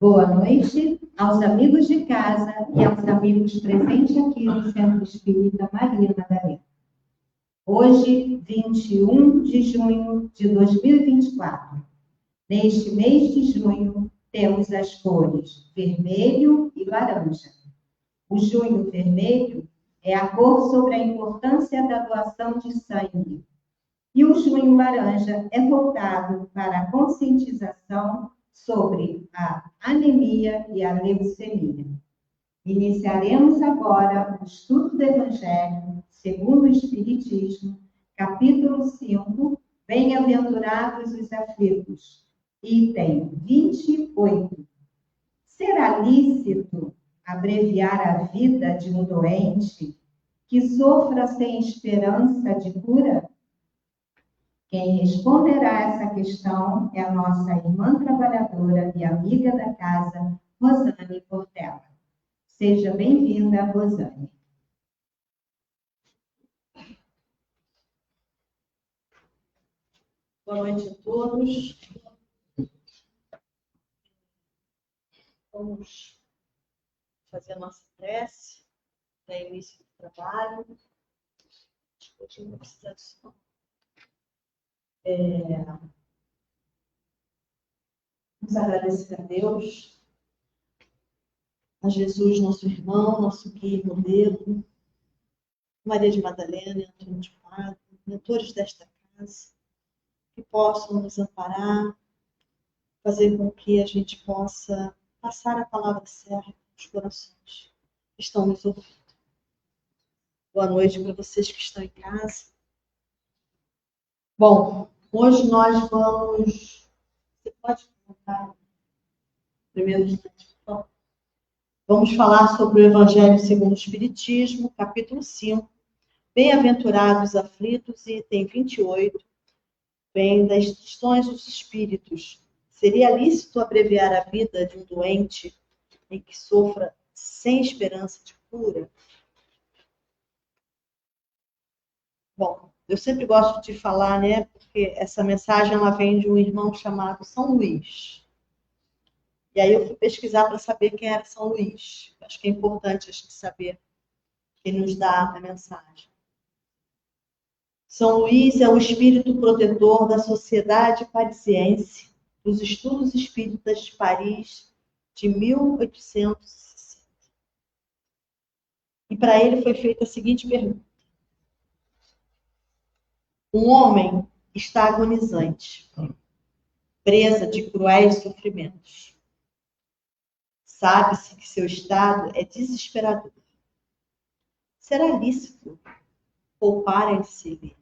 Boa noite aos amigos de casa e aos amigos presentes aqui no Centro Espírita Maria Madalena. Hoje, 21 de junho de 2024. Neste mês de junho, temos as cores vermelho e laranja. O junho vermelho é a cor sobre a importância da doação de sangue. E o junho laranja é voltado para a conscientização sobre a anemia e a leucemia. Iniciaremos agora o estudo do Evangelho segundo o Espiritismo, capítulo 5, Bem-aventurados os aflitos, item 28. Será lícito abreviar a vida de um doente que sofra sem esperança de cura? Quem responderá essa questão é a nossa irmã trabalhadora e amiga da casa, Rosane Portela. Seja bem-vinda, Rosane. Boa noite a todos. Vamos fazer a nossa prece para início do trabalho. Não precisa de som. Vamos agradecer a Deus, a Jesus, nosso irmão, nosso guia e modelo, Maria de Madalena e Antônio de Pádua, mentores desta casa, que possam nos amparar, fazer com que a gente possa passar a palavra certa nos corações que estão nos ouvindo. Boa noite para vocês que estão em casa. Bom, hoje nós vamos... Você pode colocar primeiro instante, por favor? Vamos falar sobre o Evangelho segundo o Espiritismo, capítulo 5, Bem-aventurados os aflitos, item 28, vem das instruções dos Espíritos. Seria lícito abreviar a vida de um doente em que sofra sem esperança de cura? Bom, eu sempre gosto de falar, né, porque essa mensagem ela vem de um irmão chamado São Luís. E aí eu fui pesquisar para saber quem era São Luís. Acho que é importante a gente saber quem nos dá a mensagem. São Luís é o espírito protetor da Sociedade Parisiense dos Estudos Espíritas de Paris de 1860. E para ele foi feita a seguinte pergunta: um homem está agonizante, presa de cruéis sofrimentos. Sabe-se que seu estado é desesperador. Será lícito poupar-se-lhe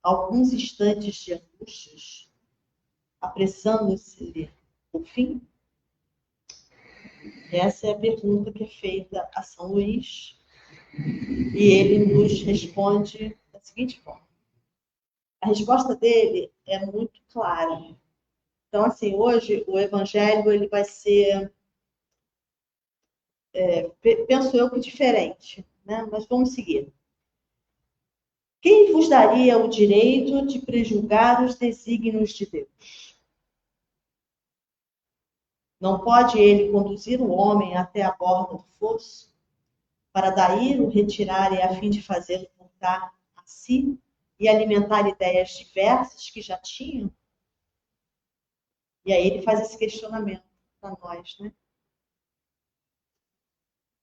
alguns instantes de angústias, apressando-se-lhe o fim? Essa é a pergunta que é feita a São Luís, e ele nos responde da seguinte forma. A resposta dele é muito clara. Então, assim, hoje o Evangelho ele vai ser, penso eu que diferente, né? Mas vamos seguir. Quem vos daria o direito de prejulgar os desígnios de Deus? Não pode ele conduzir o homem até a borda do fosso, para daí o retirarem a fim de fazê-lo voltar a si e alimentar ideias diversas que já tinham? E aí ele faz esse questionamento para nós, né?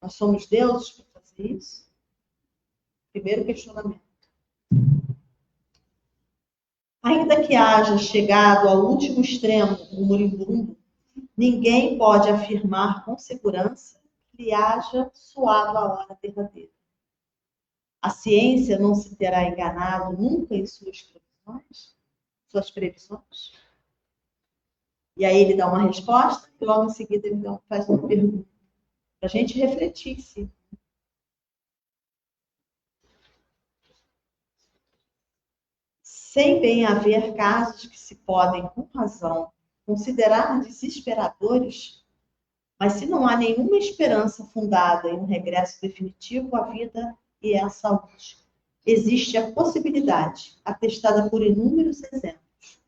Nós somos deuses para fazer isso? Primeiro questionamento. Ainda que haja chegado ao último extremo o moribundo, ninguém pode afirmar com segurança que lhe haja soado a hora derradeira. A ciência não se terá enganado nunca em suas previsões? E aí ele dá uma resposta e logo em seguida ele faz uma pergunta para a gente refletir, sim. Sem bem haver casos que se podem, com razão, considerar desesperadores, mas se não há nenhuma esperança fundada em um regresso definitivo à vida e à saúde, existe a possibilidade, atestada por inúmeros exemplos,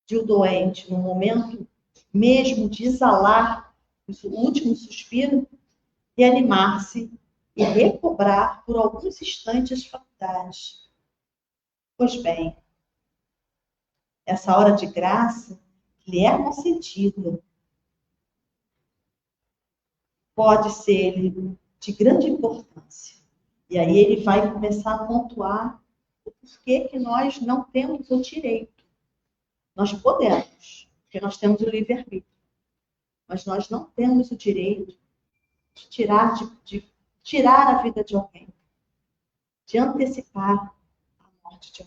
de o doente, no momento mesmo de exalar o último suspiro, reanimar-se e recobrar por alguns instantes as faculdades. Pois bem, essa hora de graça lhe é concedida. Pode ser de grande importância. E aí ele vai começar a pontuar o porquê que nós não temos o direito. Nós podemos, porque nós temos o livre-arbítrio. Mas nós não temos o direito de tirar a vida de alguém, de antecipar a morte de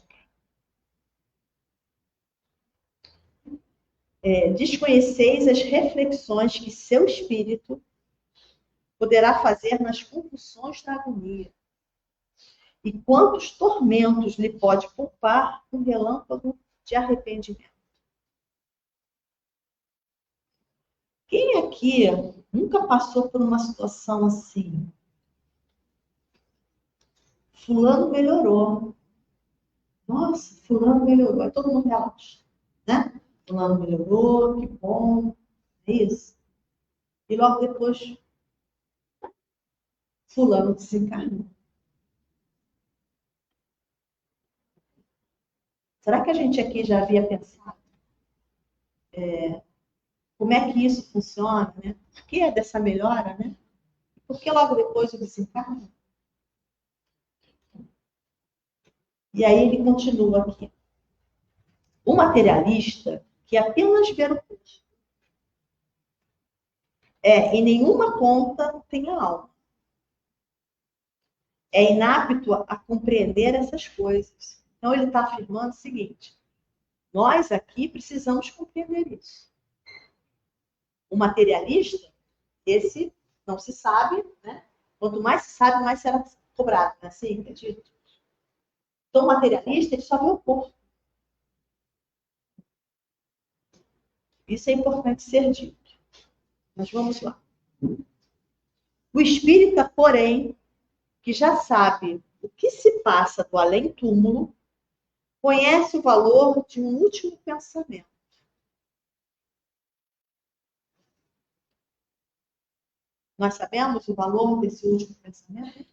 alguém. Desconheceis as reflexões que seu espírito poderá fazer nas convulsões da agonia. E quantos tormentos lhe pode poupar um relâmpago de arrependimento. Quem aqui nunca passou por uma situação assim? Fulano melhorou. Nossa, fulano melhorou. Aí todo mundo relaxa, né? Fulano melhorou, que bom. É isso. E logo depois, fulano desencarnou. Será que a gente aqui já havia pensado como é que isso funciona, né? Por que é dessa melhora, né? Por que logo depois o desencarno? E aí ele continua aqui. O materialista que apenas vê o corpo em nenhuma conta tem a alma. É inapto a compreender essas coisas. Então ele está afirmando o seguinte: nós aqui precisamos compreender isso. O materialista, esse não se sabe, né? Quanto mais se sabe, mais será cobrado, né? Assim, acredito. Então o materialista, ele só vê o corpo. Isso é importante ser dito. Mas vamos lá. O espírita, porém, que já sabe o que se passa do além-túmulo, conhece o valor de um último pensamento. Nós sabemos o valor desse último pensamento?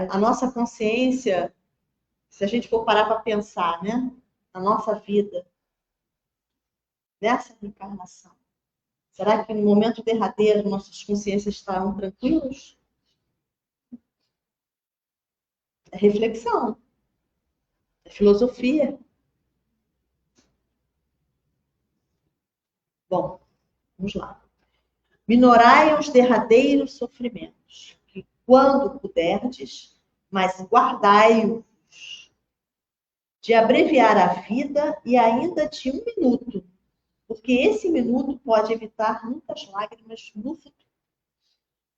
A nossa consciência, se a gente for parar para pensar, né, na nossa vida, nessa reencarnação, será que no momento derradeiro nossas consciências estarão tranquilas? É reflexão, é filosofia. Bom, vamos lá. Minorai os derradeiros sofrimentos, que quando puderdes, mas guardai-os de abreviar a vida e ainda de um minuto, porque esse minuto pode evitar muitas lágrimas no futuro.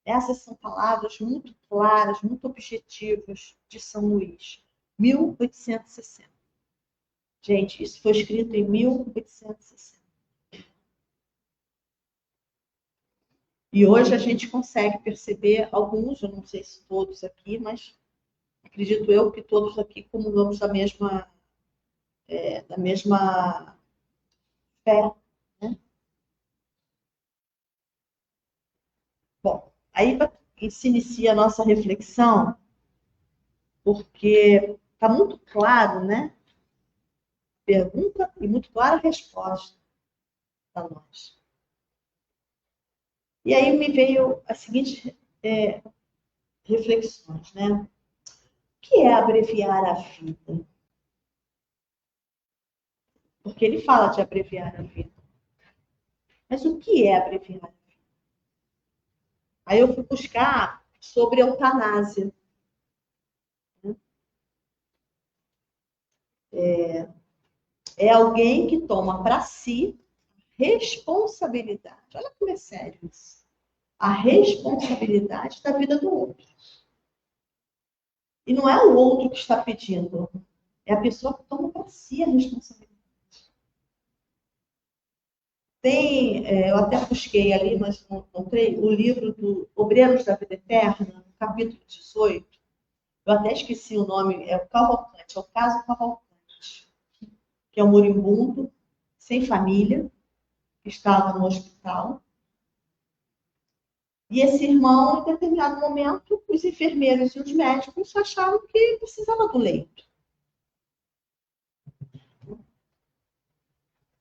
Essas são palavras muito claras, muito objetivas de São Luís, 1860. Gente, isso foi escrito em 1860. E hoje a gente consegue perceber alguns, eu não sei se todos aqui, mas acredito eu que todos aqui comungamos da mesma fé. Né? Bom, aí se inicia a nossa reflexão, porque está muito claro, né? Pergunta e muito clara a resposta para nós. E aí me veio as seguintes reflexões, né? O que é abreviar a vida? Porque ele fala de abreviar a vida. Mas o que é abreviar a vida? Aí eu fui buscar sobre eutanásia. É alguém que toma para si responsabilidade. Olha como é sério isso. A responsabilidade da vida do outro. E não é o outro que está pedindo, é a pessoa que toma para si a responsabilidade. Eu até busquei ali, mas não encontrei, o livro do Obreiros da Vida Eterna, no capítulo 18. Eu até esqueci o nome, é o Cavalcante, é o caso Cavalcante, que é um moribundo, sem família, que estava no hospital. E esse irmão, em determinado momento, os enfermeiros e os médicos acharam que precisava do leito.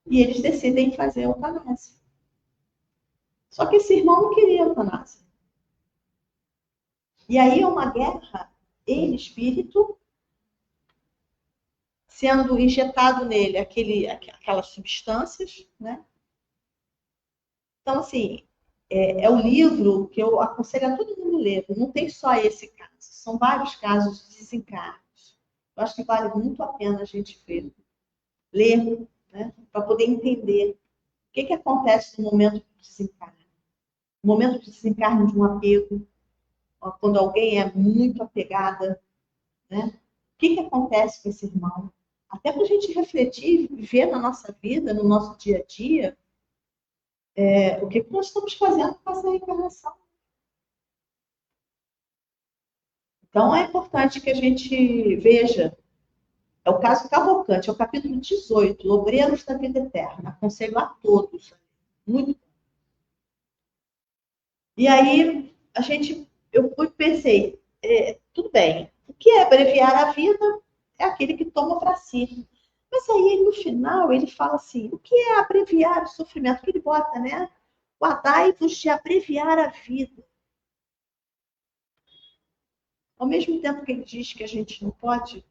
E eles decidem fazer a eutanásia. Só que esse irmão não queria a eutanásia. E aí é uma guerra, ele, espírito, sendo injetado nele aquelas substâncias, né? Então, assim, é o livro que eu aconselho a todo mundo ler. Não tem só esse caso, são vários casos de desencarnos. Eu acho que vale muito a pena a gente ler, né? Para poder entender o que acontece no momento do desencarne. O momento de desencarne de um apego, quando alguém é muito apegada, né? O que acontece com esse irmão? Até para a gente refletir e ver na nossa vida, no nosso dia a dia, o que nós estamos fazendo com essa reencarnação. Então, é importante que a gente veja. É o caso Cavalcante, é o capítulo 18, Obreiros da Vida Eterna. Aconselho a todos. Muito bom. E aí, eu pensei, tudo bem, o que é abreviar a vida é aquele que toma para si. Mas aí, no final, ele fala assim, o que é abreviar o sofrimento? Que ele bota, né? Guardai-vos de abreviar a vida. Ao mesmo tempo que ele diz que a gente não pode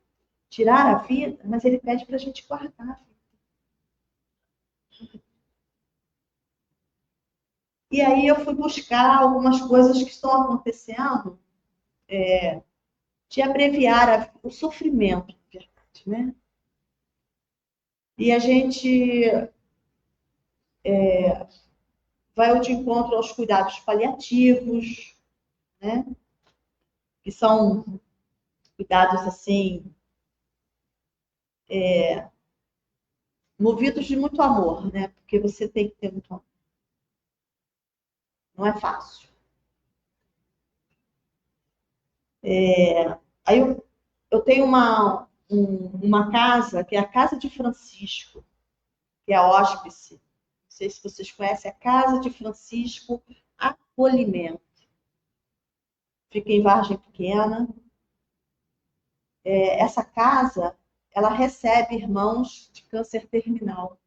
tirar a vida, mas ele pede para a gente guardar a vida. E aí eu fui buscar algumas coisas que estão acontecendo de abreviar o sofrimento, na verdade, né? E a gente vai de encontro aos cuidados paliativos, né? Que são cuidados assim, movidos de muito amor, né? Porque você tem que ter muito amor. Não é fácil. Aí eu tenho uma casa, que é a Casa de Francisco, que é a hóspice. Não sei se vocês conhecem, a Casa de Francisco Acolhimento. Fica em Vargem Pequena. Essa casa, ela recebe irmãos de câncer terminal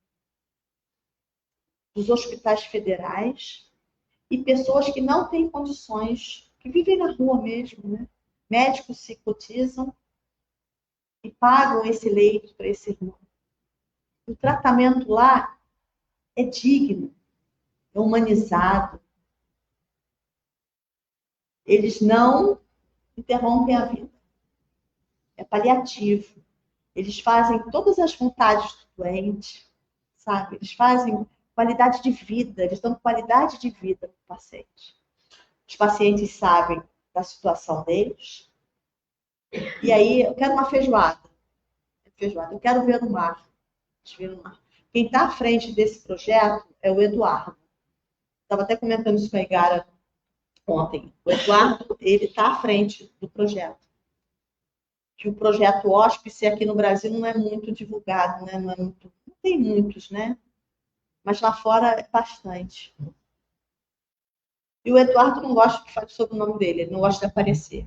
dos hospitais federais e pessoas que não têm condições, que vivem na rua mesmo, né? Médicos se cotizam e pagam esse leito para esse irmão. O tratamento lá é digno, é humanizado. Eles não interrompem a vida. É paliativo. Eles fazem todas as vontades do doente, sabe? Eles fazem qualidade de vida, eles dão qualidade de vida para o paciente. Os pacientes sabem da situação deles. E aí, eu quero uma feijoada. Eu quero ver no mar. Quem está à frente desse projeto é o Eduardo. Estava até comentando isso com a Igara ontem. O Eduardo, ele está à frente do projeto. Que o projeto Hóspice aqui no Brasil não é muito divulgado, né? Não tem muitos, né? Mas lá fora é bastante. E o Eduardo não gosta que fale sobre o nome dele, ele não gosta de aparecer.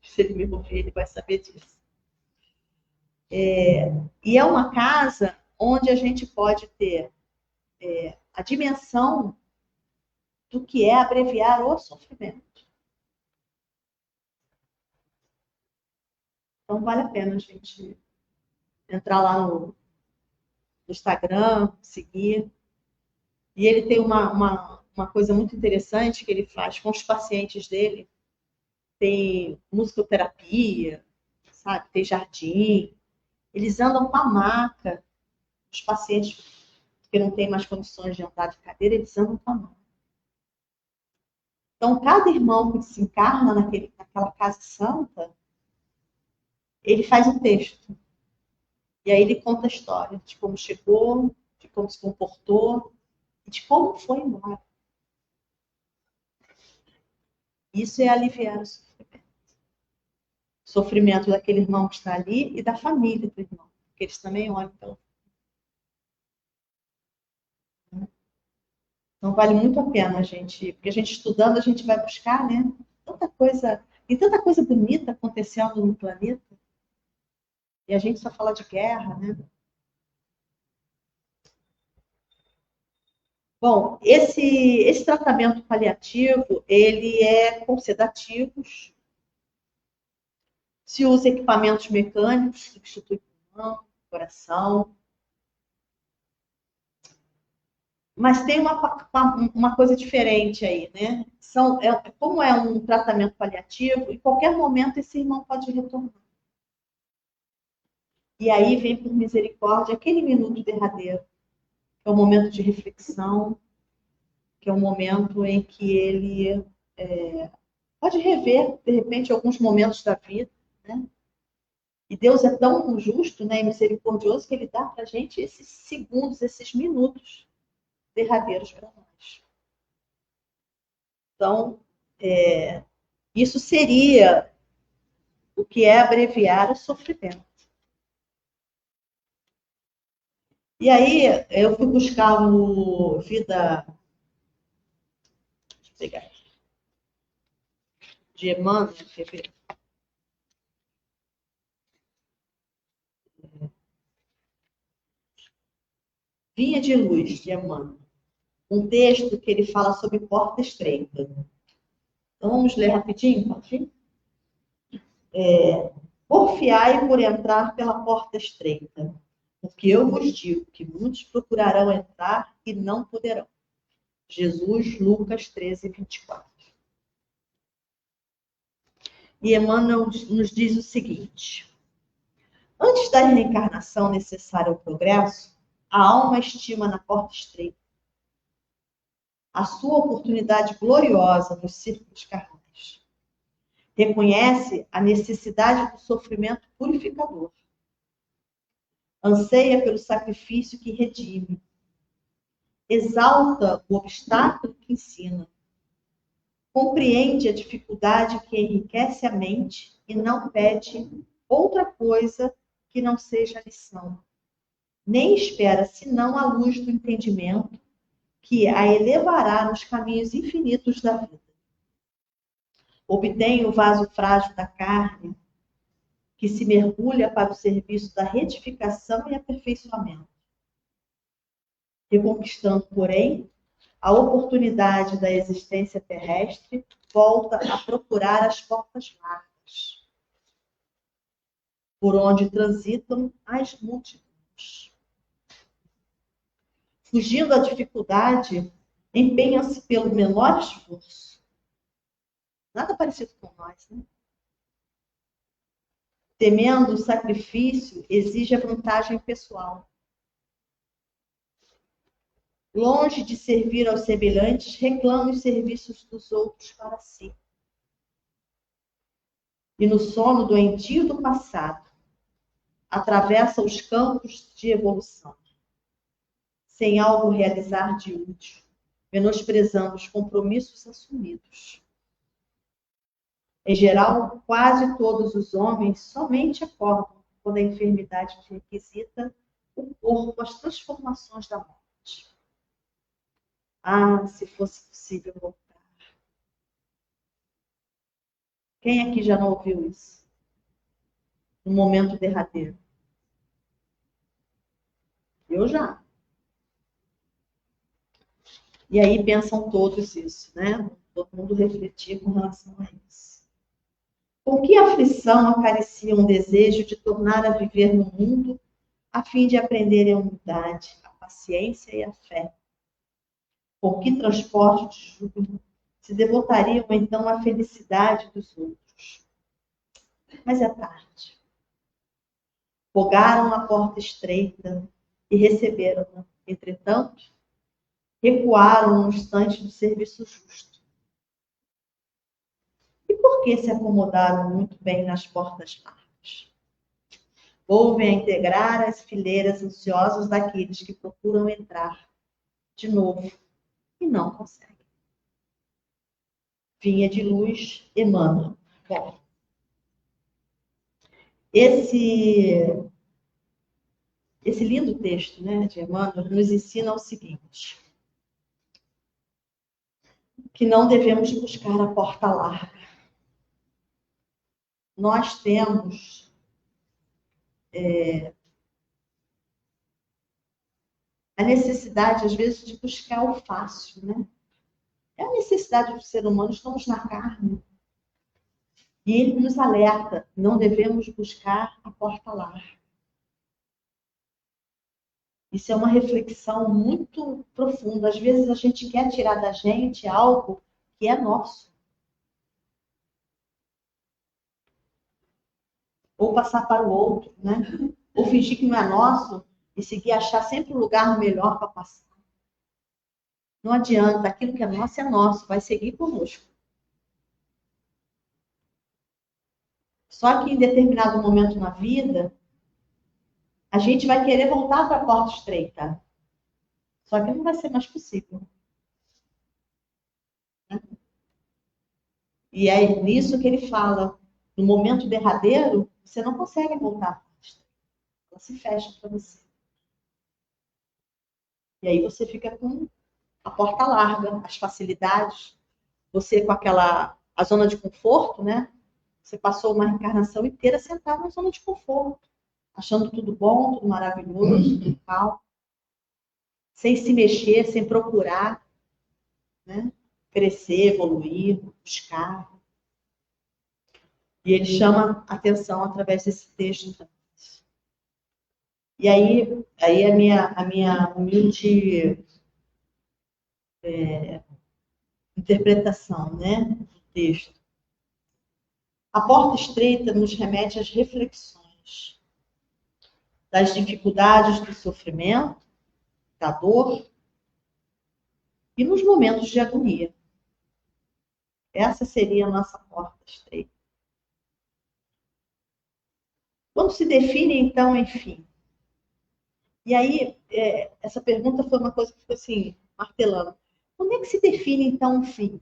Se ele me ouvir, ele vai saber disso. E é uma casa onde a gente pode ter a dimensão do que é abreviar o sofrimento. Então, vale a pena a gente entrar lá no Instagram, seguir. E ele tem uma coisa muito interessante que ele faz com os pacientes dele. Tem musicoterapia, sabe? Tem jardim. Eles andam com a maca. Os pacientes que não têm mais condições de andar de cadeira, eles andam com a maca. Então, cada irmão que desencarna naquela casa santa, ele faz um texto. E aí ele conta a história de como chegou, de como se comportou e de como foi embora. Isso é aliviar o sofrimento. O sofrimento daquele irmão que está ali e da família do irmão, porque eles também olham pelo. Então, vale muito a pena a gente, porque a gente estudando, a gente vai buscar, né? Tanta coisa, e tanta coisa bonita acontecendo no planeta. E a gente só fala de guerra, né? Bom, esse tratamento paliativo, ele é com sedativos, se usa equipamentos mecânicos, substitui pulmão, coração. Mas tem uma coisa diferente aí, né? Como é um tratamento paliativo, em qualquer momento esse irmão pode retornar. E aí vem por misericórdia aquele minuto derradeiro, que é o momento de reflexão, que é o momento em que ele pode rever, de repente, alguns momentos da vida, né? E Deus é tão justo, né, e misericordioso que ele dá para a gente esses segundos, esses minutos derradeiros para nós. Então, isso seria o que é abreviar o sofrimento. E aí, eu fui buscar no Vida... Deixa eu pegar aqui. De Emmanuel, quer ver? Vinha de Luz, de Emmanuel. Um texto que ele fala sobre porta estreita. Então, vamos ler rapidinho, pode? Porfiai por entrar pela porta estreita, porque eu vos digo que muitos procurarão entrar e não poderão. Jesus, Lucas 13, 24. E Emmanuel nos diz o seguinte: antes da reencarnação necessária ao progresso, a alma estima na porta estreita a sua oportunidade gloriosa nos círculos carnais. Reconhece a necessidade do sofrimento purificador. Anseia pelo sacrifício que redime. Exalta o obstáculo que ensina. Compreende a dificuldade que enriquece a mente e não pede outra coisa que não seja a lição. Nem espera senão a luz do entendimento que a elevará nos caminhos infinitos da vida. Obtém o vaso frágil da carne, que se mergulha para o serviço da retificação e aperfeiçoamento. Reconquistando, porém, a oportunidade da existência terrestre, volta a procurar as portas largas, por onde transitam as multidões. Fugindo à dificuldade, empenha-se pelo menor esforço. Nada parecido com nós, né? Temendo o sacrifício, exige a vantagem pessoal. Longe de servir aos semelhantes, reclama os serviços dos outros para si. E no sono doentio do passado, atravessa os campos de evolução, sem algo realizar de útil, menosprezando os compromissos assumidos. Em geral, quase todos os homens somente acordam quando a enfermidade requisita o corpo às transformações da morte. Ah, se fosse possível voltar. Quem aqui já não ouviu isso? No momento derradeiro. Eu já. E aí pensam todos isso, né? Todo mundo refletir com relação a isso. Com que aflição acaricia um desejo de tornar a viver no mundo a fim de aprender a humildade, a paciência e a fé? Com que transporte de júbilo se devotariam então à felicidade dos outros? Mas é tarde. Rogaram a porta estreita e receberam-na. Entretanto, recuaram no instante do serviço justo. E por que se acomodaram muito bem nas portas largas? Volvem a integrar as fileiras ansiosas daqueles que procuram entrar de novo e não conseguem. Vinha de Luz, Emmanuel. Bom, esse lindo texto, né, de Emmanuel nos ensina o seguinte: que não devemos buscar a porta larga. Nós temos a necessidade, às vezes, de buscar o fácil, né? É a necessidade do ser humano, estamos na carne. E ele nos alerta, não devemos buscar a porta larga. Isso é uma reflexão muito profunda. Às vezes a gente quer tirar da gente algo que é nosso. Ou passar para o outro, né? Ou fingir que não é nosso e seguir achar sempre um lugar melhor para passar. Não adianta, aquilo que é nosso, vai seguir conosco. Só que em determinado momento na vida, a gente vai querer voltar para a porta estreita. Só que não vai ser mais possível. E é nisso que ele fala. No momento derradeiro, você não consegue voltar. Ela se fecha para você. E aí você fica com a porta larga, as facilidades. Você com a zona de conforto, né? Você passou uma reencarnação inteira sentado na zona de conforto. Achando tudo bom, tudo maravilhoso, tudo calmo. Sem se mexer, sem procurar, né? Crescer, evoluir, buscar. E ele chama atenção através desse texto. E aí a minha humilde interpretação, né, do texto. A porta estreita nos remete às reflexões das dificuldades do sofrimento, da dor e nos momentos de agonia. Essa seria a nossa porta estreita. Quando se define, então, enfim. E aí, essa pergunta foi uma coisa que ficou assim, martelando. Como é que se define, então, um fim?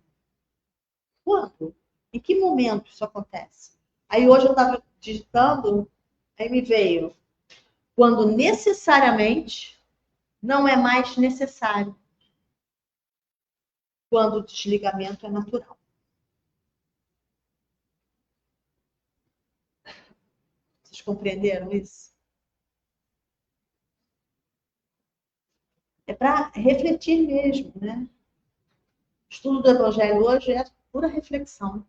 Quando? Em que momento isso acontece? Aí hoje eu estava digitando, aí me veio. Quando necessariamente não é mais necessário. Quando o desligamento é natural. Vocês compreenderam isso? É para refletir mesmo, né? O estudo do Evangelho hoje é pura reflexão.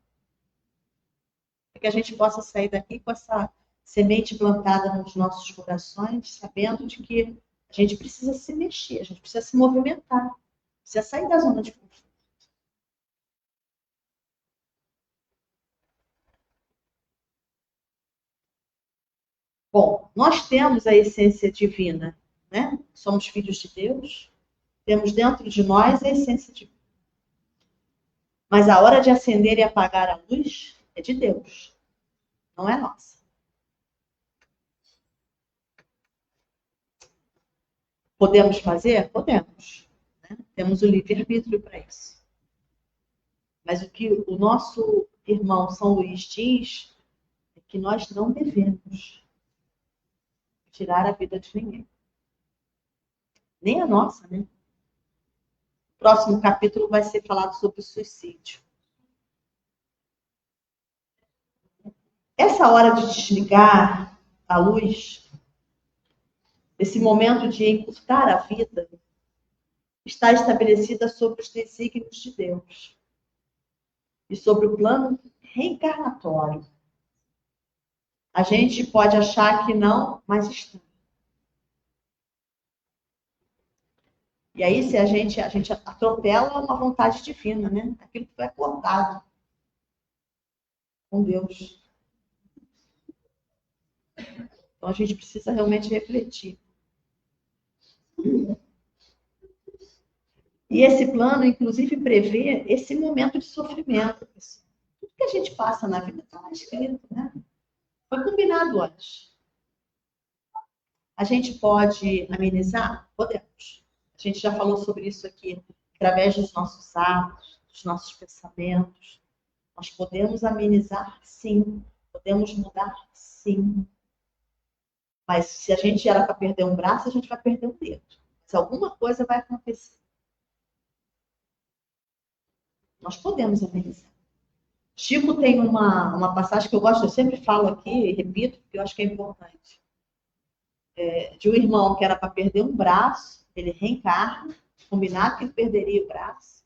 Para que a gente possa sair daqui com essa semente plantada nos nossos corações, sabendo de que a gente precisa se mexer, a gente precisa se movimentar, precisa sair da zona de conforto. Bom, nós temos a essência divina, né? Somos filhos de Deus, temos dentro de nós a essência divina. Mas a hora de acender e apagar a luz é de Deus, não é nossa. Podemos fazer? Podemos. Né? Temos o livre-arbítrio para isso. Mas o que o nosso irmão São Luís diz é que nós não devemos tirar a vida de ninguém. Nem a nossa, né? O próximo capítulo vai ser falado sobre o suicídio. Essa hora de desligar a luz, esse momento de encurtar a vida, está estabelecida sobre os desígnios de Deus e sobre o plano reencarnatório. A gente pode achar que não, mas está. E aí, se a gente atropela uma vontade divina, né? Aquilo que foi acordado com Deus. Então, a gente precisa realmente refletir. E esse plano, inclusive, prevê esse momento de sofrimento. Tudo que a gente passa na vida está lá escrito, né? Foi combinado antes. A gente pode amenizar? Podemos. A gente já falou sobre isso aqui, através dos nossos atos, dos nossos pensamentos. Nós podemos amenizar, sim. Podemos mudar, sim. Mas se a gente era para perder um braço, a gente vai perder um dedo. Mas alguma coisa vai acontecer. Nós podemos amenizar. Chico tem uma passagem que eu gosto, eu sempre falo aqui e repito, porque eu acho que é importante. De um irmão que era para perder um braço, ele reencarna, combinado que ele perderia o braço.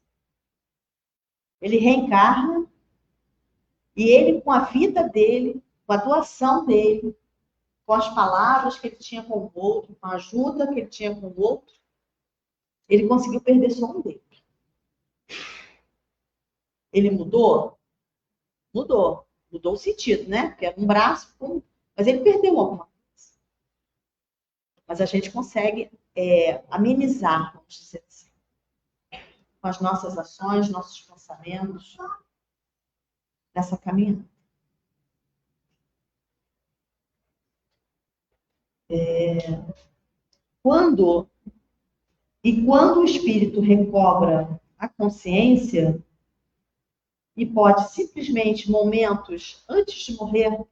Ele reencarna e ele, com a vida dele, com a doação dele, com as palavras que ele tinha com o outro, com a ajuda que ele tinha com o outro, ele conseguiu perder só um dedo. Ele mudou? Mudou. Mudou o sentido, né? Porque era um braço, mas ele perdeu alguma coisa. Mas a gente consegue amenizar, vamos dizer assim, com as nossas ações, nossos pensamentos, nessa caminhada. Quando o espírito recobra a consciência, e pode simplesmente, momentos antes de morrer,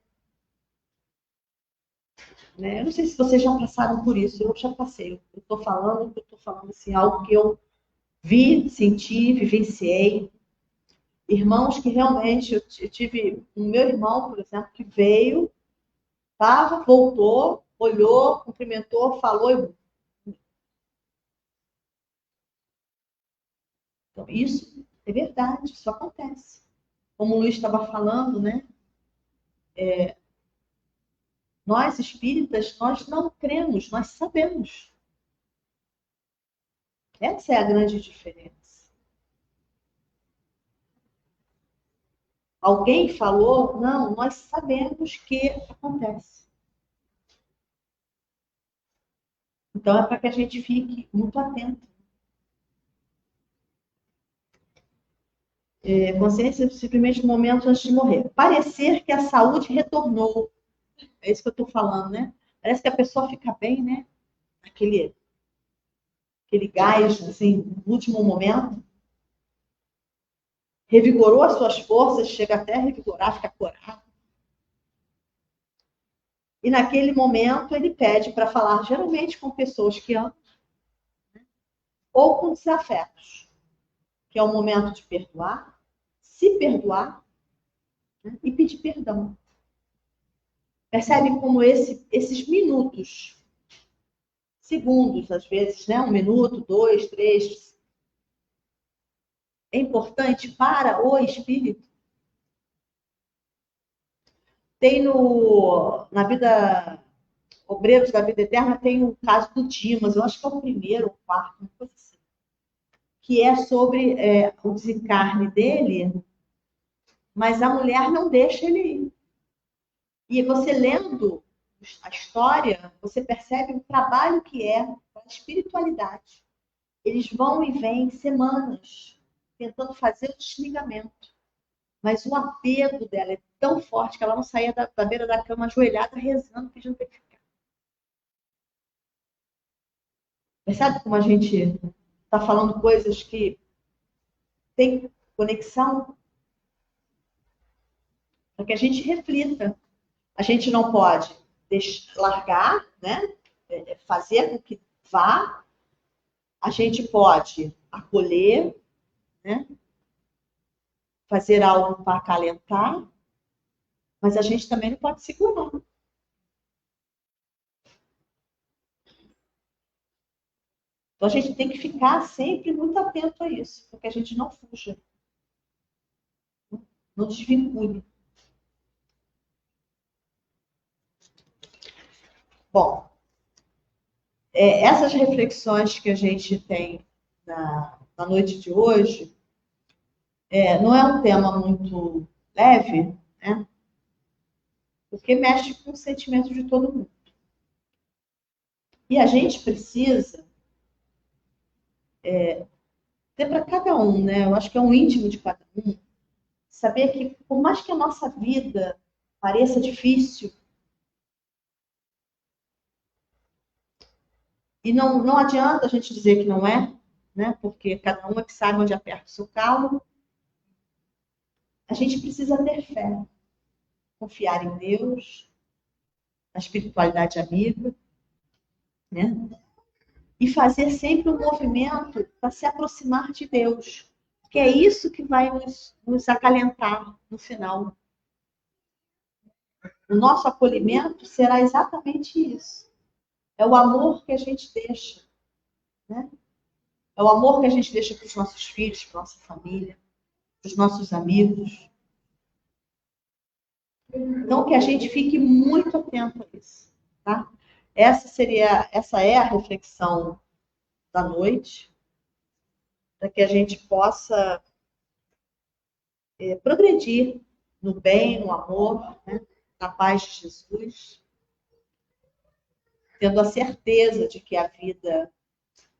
né? Eu não sei se vocês já passaram por isso, eu já passei. Eu estou falando assim, algo que eu vi, senti, vivenciei. Irmãos que realmente, eu tive o meu irmão, por exemplo, que veio, voltou, olhou, cumprimentou, falou. Então, isso é verdade, isso acontece. Como o Luiz estava falando, né? Nós espíritas, nós não cremos, nós sabemos. Essa é a grande diferença. Alguém falou, não, nós sabemos que acontece. Então é para que a gente fique muito atento. Consciência simplesmente no momento antes de morrer. Parecer que a saúde retornou. É isso que eu estou falando, né? Parece que a pessoa fica bem, né? Aquele gás, assim, no último momento. Revigorou as suas forças, chega até a revigorar, fica corado. E naquele momento ele pede para falar, geralmente com pessoas que amam, ou com desafetos, que é o momento de perdoar, se perdoar, né, e pedir perdão. Percebe como esses minutos, segundos, às vezes, né? 1 minuto, 2, 3, é importante para o espírito. Tem na vida, Obreiros da Vida Eterna, tem o caso do Dimas, eu acho que é o primeiro ou quarto, uma coisa assim, que é sobre o desencarne dele, mas a mulher não deixa ele ir. E você lendo a história, você percebe o trabalho que é a espiritualidade. Eles vão e vêm semanas tentando fazer o desligamento. Mas o apego dela é tão forte que ela não saía da beira da cama ajoelhada, rezando, pedindo para ele ficar. Percebe como a gente está falando coisas que tem conexão? Para que a gente reflita. A gente não pode largar, né? Fazer com que vá. A gente pode acolher, né? Fazer algo para acalentar, mas a gente também não pode segurar. Então a gente tem que ficar sempre muito atento a isso, para que a gente não fuja, não desvincule. Bom, essas reflexões que a gente tem na noite de hoje, não é um tema muito leve, né? Porque mexe com o sentimento de todo mundo. E a gente precisa ter para cada um, né? Eu acho que é um íntimo de cada um, saber que, por mais que a nossa vida pareça difícil, e não adianta a gente dizer que não é, né? Porque cada um é que sabe onde aperta o seu calo. A gente precisa ter fé, confiar em Deus, na espiritualidade amiga, né? E fazer sempre um movimento para se aproximar de Deus. que é isso que vai nos acalentar no final. O nosso acolhimento será exatamente isso. É o amor que a gente deixa, né? É o amor que a gente deixa para os nossos filhos, para a nossa família, para os nossos amigos. Então, que a gente fique muito atento a isso, tá? Essa é a reflexão da noite, para que a gente possa progredir no bem, no amor, né? Na paz de Jesus, tendo a certeza de que a vida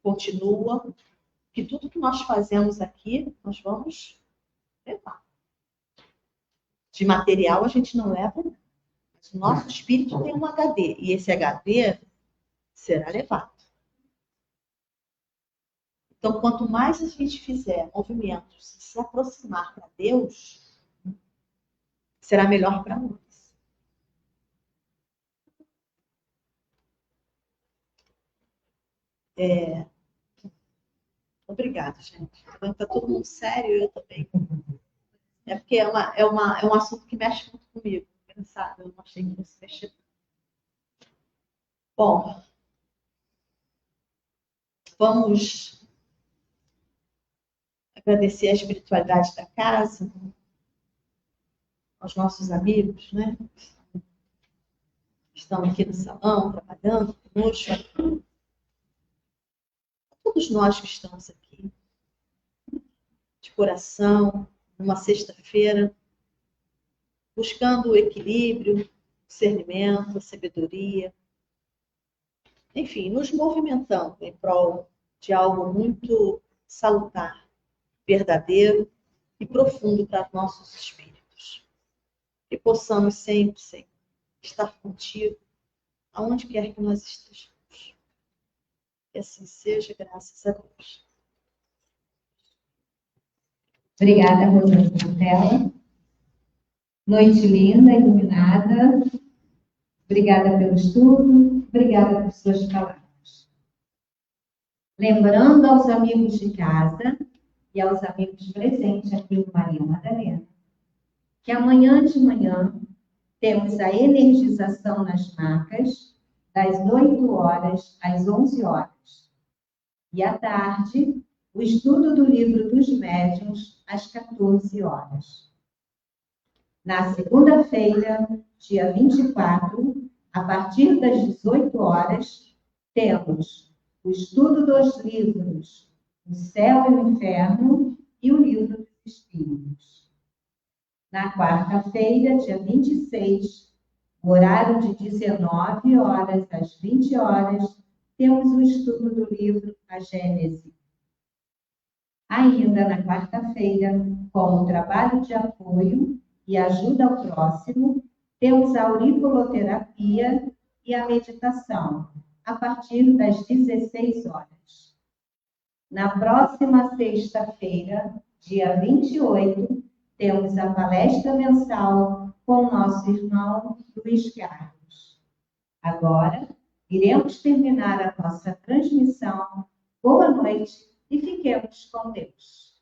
continua, que tudo que nós fazemos aqui, nós vamos levar. De material a gente não leva, mas o nosso espírito tem um HD, e esse HD será levado. Então, quanto mais a gente fizer movimentos de se aproximar para Deus, será melhor para nós. Obrigada, gente. Está todo mundo sério, eu também. É porque é um assunto que mexe muito comigo. Engraçado, eu não achei que fosse mexer. Bom, vamos agradecer a espiritualidade da casa, aos nossos amigos, né? Que estão aqui no salão, trabalhando conosco. Todos nós que estamos aqui, de coração, numa sexta-feira, buscando o equilíbrio, o discernimento, a sabedoria, enfim, nos movimentando em prol de algo muito salutar, verdadeiro e profundo para nossos espíritos. Que possamos sempre, Senhor, estar contigo, aonde quer que nós estejamos. Que assim seja, graças a Deus. Obrigada, Rosana Portela. Noite linda, iluminada. Obrigada pelo estudo, obrigada por suas palavras. Lembrando aos amigos de casa e aos amigos presentes aqui no Maria Madalena, que amanhã de manhã temos a energização nas macas, das 8 horas às 11 horas. E à tarde, o estudo do livro dos médiuns, às 14 horas. Na segunda-feira, dia 24, a partir das 18 horas, temos o estudo dos livros O Céu e o Inferno e o Livro dos Espíritos. Na quarta-feira, dia 26, no horário de 19 horas às 20 horas, temos o estudo do livro A Gênese. Ainda na quarta-feira, com o trabalho de apoio e ajuda ao próximo, temos a auriculoterapia e a meditação, a partir das 16 horas. Na próxima sexta-feira, dia 28, temos a palestra mensal com o nosso irmão Luiz Carlos. Agora, iremos terminar a nossa transmissão. Boa noite e fiquemos com Deus.